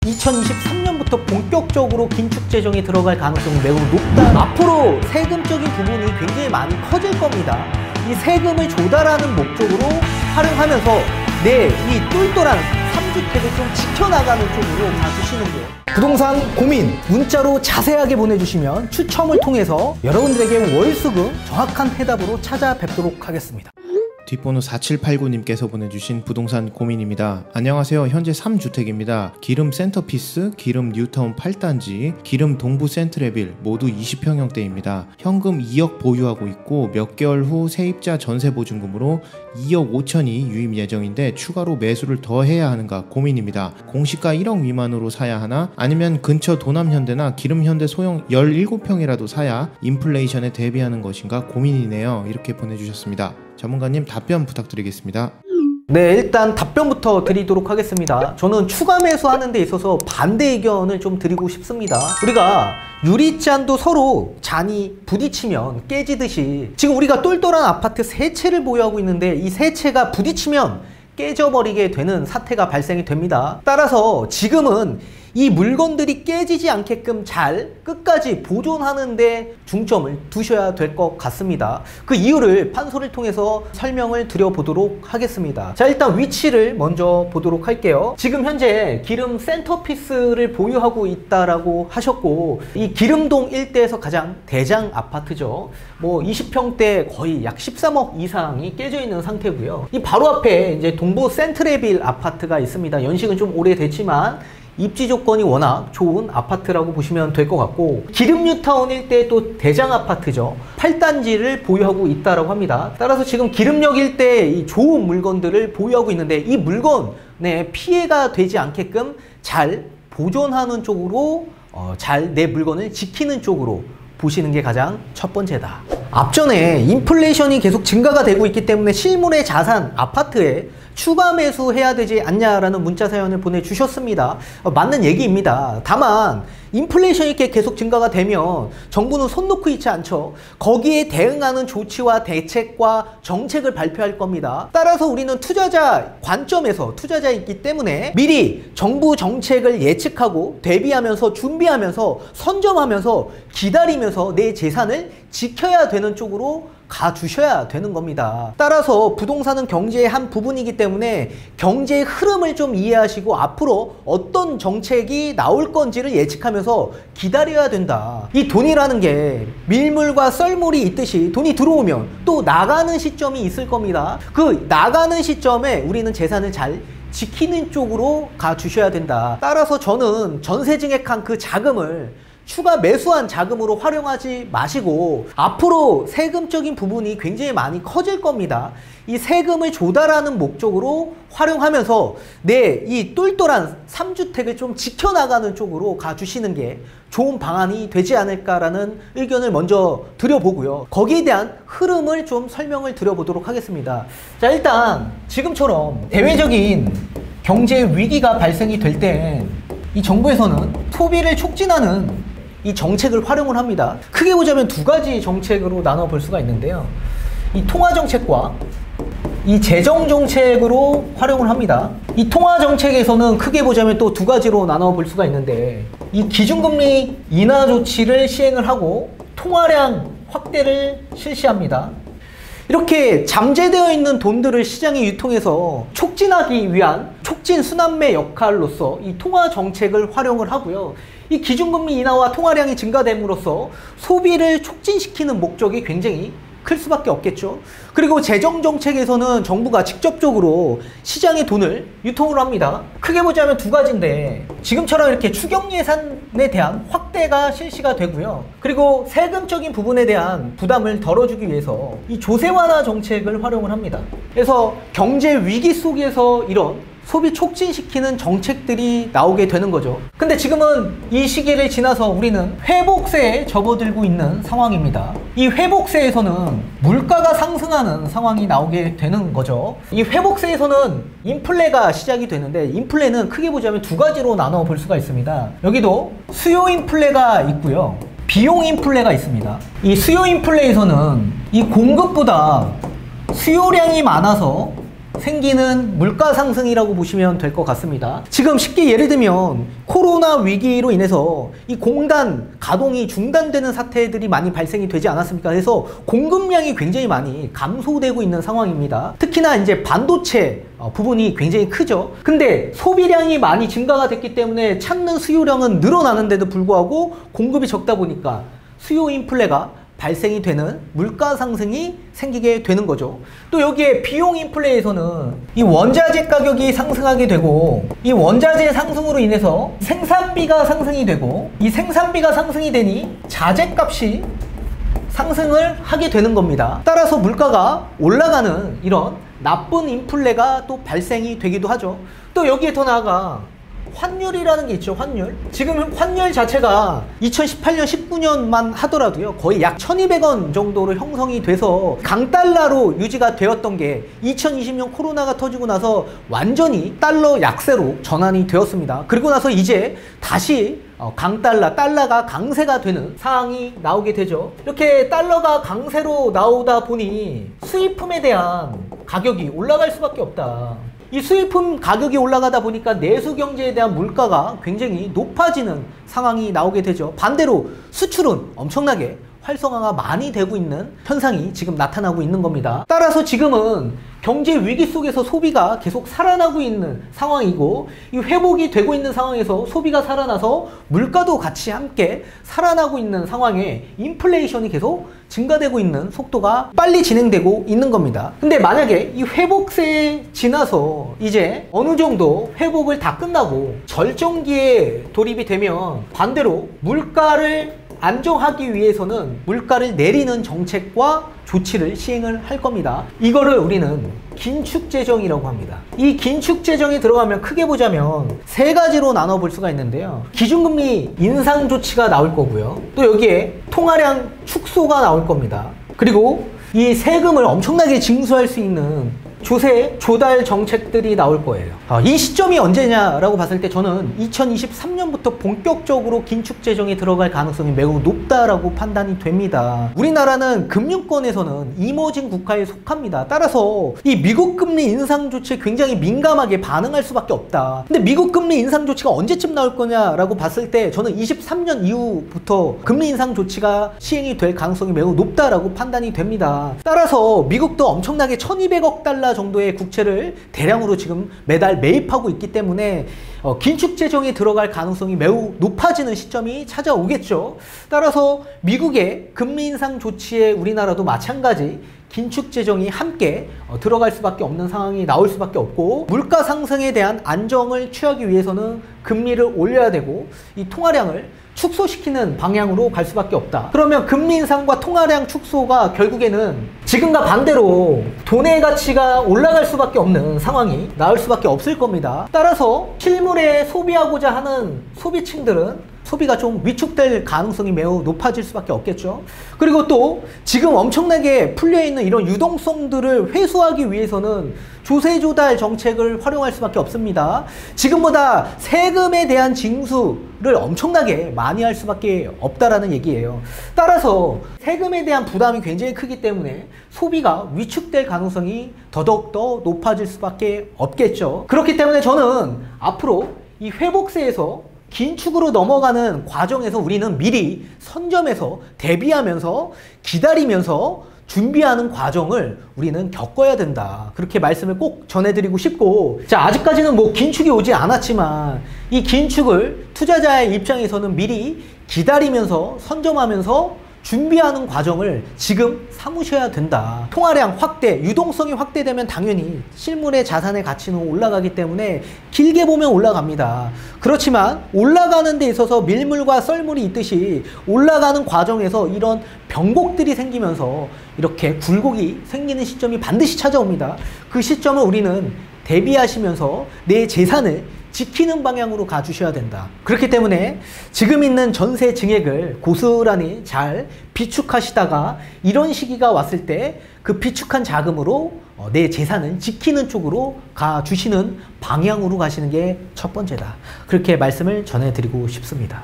2023년부터 본격적으로 긴축 재정이 들어갈 가능성이 매우 높다. 앞으로 세금적인 부분이 굉장히 많이 커질 겁니다. 이 세금을 조달하는 목적으로 활용하면서 이 똘똘한 3주택을 좀 지켜나가는 쪽으로 가주시는 게 부동산 고민 문자로 자세하게 보내주시면 추첨을 통해서 여러분들에게 월수금 정확한 해답으로 찾아뵙도록 하겠습니다. 뒷번호 4789님께서 보내주신 부동산 고민입니다. 안녕하세요. 현재 3주택입니다. 기름 센터피스, 기름 뉴타운 8단지, 기름 동부 센트레빌 모두 20평형대입니다. 현금 2억 보유하고 있고 몇 개월 후 세입자 전세보증금으로 2억 5천이 유입 예정인데 추가로 매수를 더 해야 하는가 고민입니다. 공시가 1억 미만으로 사야 하나 아니면 근처 도남현대나 기름현대 소형 17평이라도 사야 인플레이션에 대비하는 것인가 고민이네요. 이렇게 보내주셨습니다. 전문가님 답변 부탁드리겠습니다. 네, 일단 답변부터 드리도록 하겠습니다. 저는 추가 매수하는 데 있어서 반대 의견을 좀 드리고 싶습니다. 우리가 유리잔도 서로 잔이 부딪히면 깨지듯이 지금 우리가 똘똘한 아파트 3채를 보유하고 있는데 이 3채가 부딪히면 깨져버리게 되는 사태가 발생이 됩니다. 따라서 지금은 이 물건들이 깨지지 않게끔 잘 끝까지 보존하는 데 중점을 두셔야 될 것 같습니다. 그 이유를 판소리를 통해서 설명을 드려보도록 하겠습니다. 자, 일단 위치를 먼저 보도록 할게요. 지금 현재 기름 센터피스를 보유하고 있다라고 하셨고 이 기름동 일대에서 가장 대장 아파트죠. 뭐 20평대 거의 약 13억 이상이 깨져 있는 상태고요. 이 바로 앞에 이제 동부 센트레빌 아파트가 있습니다. 연식은 좀 오래됐지만 입지 조건이 워낙 좋은 아파트라고 보시면 될 것 같고 기름 뉴타운 일대의 또 대장 아파트죠. 8단지를 보유하고 있다라고 합니다. 따라서 지금 기름역 일대에 이 좋은 물건들을 보유하고 있는데 이 물건에 피해가 되지 않게끔 잘 보존하는 쪽으로 잘 내 물건을 지키는 쪽으로 보시는 게 가장 첫 번째다. 앞전에 인플레이션이 계속 증가가 되고 있기 때문에 실물의 자산 아파트에 추가 매수해야 되지 않냐라는 문자 사연을 보내주셨습니다. 맞는 얘기입니다. 다만 인플레이션이 이렇게 계속 증가가 되면 정부는 손 놓고 있지 않죠. 거기에 대응하는 조치와 대책과 정책을 발표할 겁니다. 따라서 우리는 투자자 관점에서 투자자이기 때문에 미리 정부 정책을 예측하고 대비하면서 준비하면서 선점하면서 기다리면서 내 재산을 지켜야 되는 쪽으로 가주셔야 되는 겁니다. 따라서 부동산은 경제의 한 부분이기 때문에 경제의 흐름을 좀 이해하시고 앞으로 어떤 정책이 나올 건지를 예측하면서 기다려야 된다. 이 돈이라는 게 밀물과 썰물이 있듯이 돈이 들어오면 또 나가는 시점이 있을 겁니다. 그 나가는 시점에 우리는 재산을 잘 지키는 쪽으로 가주셔야 된다. 따라서 저는 전세 증액한 그 자금을 추가 매수한 자금으로 활용하지 마시고 앞으로 세금적인 부분이 굉장히 많이 커질 겁니다. 이 세금을 조달하는 목적으로 활용하면서 이 똘똘한 3주택을 좀 지켜나가는 쪽으로 가주시는 게 좋은 방안이 되지 않을까라는 의견을 먼저 드려보고요. 거기에 대한 흐름을 좀 설명을 드려보도록 하겠습니다. 자, 일단 지금처럼 대외적인 경제 위기가 발생이 될 때 이 정부에서는 소비를 촉진하는 이 정책을 활용을 합니다. 크게 보자면 두 가지 정책으로 나눠 볼 수가 있는데요. 이 통화정책과 이 재정정책으로 활용을 합니다. 이 통화정책에서는 크게 보자면 또 두 가지로 나눠 볼 수가 있는데 이 기준금리 인하 조치를 시행을 하고 통화량 확대를 실시합니다. 이렇게 잠재되어 있는 돈들을 시장에 유통해서 촉진하기 위한 촉진 순환매 역할로서 이 통화 정책을 활용을 하고요. 이 기준금리 인하와 통화량이 증가됨으로써 소비를 촉진시키는 목적이 굉장히 클 수밖에 없겠죠. 그리고 재정정책에서는 정부가 직접적으로 시장에 돈을 유통을 합니다. 크게 보자면 두 가지인데 지금처럼 이렇게 추경 예산에 대한 확대가 실시가 되고요. 그리고 세금적인 부분에 대한 부담을 덜어주기 위해서 이 조세 완화 정책을 활용을 합니다. 그래서 경제 위기 속에서 이런 소비 촉진시키는 정책들이 나오게 되는 거죠. 근데 지금은 이 시기를 지나서 우리는 회복세에 접어들고 있는 상황입니다. 이 회복세에서는 물가가 상승하는 상황이 나오게 되는 거죠. 이 회복세에서는 인플레가 시작이 되는데 인플레는 크게 보자면 두 가지로 나눠 볼 수가 있습니다. 여기도 수요 인플레가 있고요. 비용 인플레가 있습니다. 이 수요 인플레에서는 이 공급보다 수요량이 많아서 생기는 물가 상승이라고 보시면 될 것 같습니다. 지금 쉽게 예를 들면 코로나 위기로 인해서 이 공단 가동이 중단되는 사태들이 많이 발생이 되지 않았습니까? 그래서 공급량이 굉장히 많이 감소되고 있는 상황입니다. 특히나 이제 반도체 부분이 굉장히 크죠. 근데 소비량이 많이 증가가 됐기 때문에 찾는 수요량은 늘어나는데도 불구하고 공급이 적다 보니까 수요 인플레가 발생이 되는 물가 상승이 생기게 되는 거죠. 또 여기에 비용 인플레에서는 이 원자재 가격이 상승하게 되고, 이 원자재 상승으로 인해서 생산비가 상승이 되고, 이 생산비가 상승이 되니 자재값이 상승을 하게 되는 겁니다. 따라서 물가가 올라가는 이런 나쁜 인플레가 또 발생이 되기도 하죠. 또 여기에 더 나아가 환율이라는 게 있죠. 환율. 지금 환율 자체가 2018년 19년만 하더라도요 거의 약 1200원 정도로 형성이 돼서 강달러로 유지가 되었던 게 2020년 코로나가 터지고 나서 완전히 달러 약세로 전환이 되었습니다. 그리고 나서 이제 다시 달러가 강세가 되는 상황이 나오게 되죠. 이렇게 달러가 강세로 나오다 보니 수입품에 대한 가격이 올라갈 수밖에 없다. 이 수입품 가격이 올라가다 보니까 내수 경제에 대한 물가가 굉장히 높아지는 상황이 나오게 되죠. 반대로 수출은 엄청나게 활성화가 많이 되고 있는 현상이 지금 나타나고 있는 겁니다. 따라서 지금은 경제 위기 속에서 소비가 계속 살아나고 있는 상황이고, 이 회복이 되고 있는 상황에서 소비가 살아나서 물가도 같이 함께 살아나고 있는 상황에 인플레이션이 계속 증가되고 있는 속도가 빨리 진행되고 있는 겁니다. 근데 만약에 이 회복세에 지나서 이제 어느 정도 회복을 다 끝나고 절정기에 돌입이 되면 반대로 물가를 안정하기 위해서는 물가를 내리는 정책과 조치를 시행을 할 겁니다. 이거를 우리는 긴축재정이라고 합니다. 이 긴축재정에 들어가면 크게 보자면 세 가지로 나눠볼 수가 있는데요. 기준금리 인상 조치가 나올 거고요. 또 여기에 통화량 축소가 나올 겁니다. 그리고 이 세금을 엄청나게 징수할 수 있는 조세 조달 정책들이 나올 거예요. 이 시점이 언제냐라고 봤을 때 저는 2023년부터 본격적으로 긴축재정에 들어갈 가능성이 매우 높다라고 판단이 됩니다. 우리나라는 금융권에서는 이머징 국가에 속합니다. 따라서 이 미국 금리 인상 조치에 굉장히 민감하게 반응할 수밖에 없다. 근데 미국 금리 인상 조치가 언제쯤 나올 거냐라고 봤을 때 저는 23년 이후부터 금리 인상 조치가 시행이 될 가능성이 매우 높다라고 판단이 됩니다. 따라서 미국도 엄청나게 1200억 달러 정도의 국채를 대량으로 지금 매달 매입하고 있기 때문에 긴축재정에 들어갈 가능성이 매우 높아지는 시점이 찾아오겠죠. 따라서 미국의 금리 인상 조치에 우리나라도 마찬가지 긴축재정이 함께 들어갈 수밖에 없는 상황이 나올 수밖에 없고, 물가 상승에 대한 안정을 취하기 위해서는 금리를 올려야 되고 이 통화량을 축소시키는 방향으로 갈 수밖에 없다. 그러면 금리 인상과 통화량 축소가 결국에는 지금과 반대로 돈의 가치가 올라갈 수밖에 없는 상황이 나올 수밖에 없을 겁니다. 따라서 실물에 소비하고자 하는 소비층들은 소비가 좀 위축될 가능성이 매우 높아질 수밖에 없겠죠. 그리고 또 지금 엄청나게 풀려있는 이런 유동성들을 회수하기 위해서는 조세 조달 정책을 활용할 수밖에 없습니다. 지금보다 세금에 대한 징수를 엄청나게 많이 할 수밖에 없다라는 얘기예요. 따라서 세금에 대한 부담이 굉장히 크기 때문에 소비가 위축될 가능성이 더더욱더 높아질 수밖에 없겠죠. 그렇기 때문에 저는 앞으로 이 회복세에서 긴축으로 넘어가는 과정에서 우리는 미리 선점해서 대비하면서 기다리면서 준비하는 과정을 우리는 겪어야 된다. 그렇게 말씀을 꼭 전해드리고 싶고, 자, 아직까지는 뭐 긴축이 오지 않았지만 이 긴축을 투자자의 입장에서는 미리 기다리면서 선점하면서 준비하는 과정을 지금 삼으셔야 된다. 통화량 확대, 유동성이 확대되면 당연히 실물의 자산의 가치는 올라가기 때문에 길게 보면 올라갑니다. 그렇지만 올라가는 데 있어서 밀물과 썰물이 있듯이 올라가는 과정에서 이런 병곡들이 생기면서 이렇게 굴곡이 생기는 시점이 반드시 찾아옵니다. 그 시점을 우리는 대비하시면서 내 재산을 지키는 방향으로 가주셔야 된다. 그렇기 때문에 지금 있는 전세 증액을 고스란히 잘 비축하시다가 이런 시기가 왔을 때 그 비축한 자금으로 내 재산을 지키는 쪽으로 가주시는 방향으로 가시는 게 첫 번째다. 그렇게 말씀을 전해드리고 싶습니다.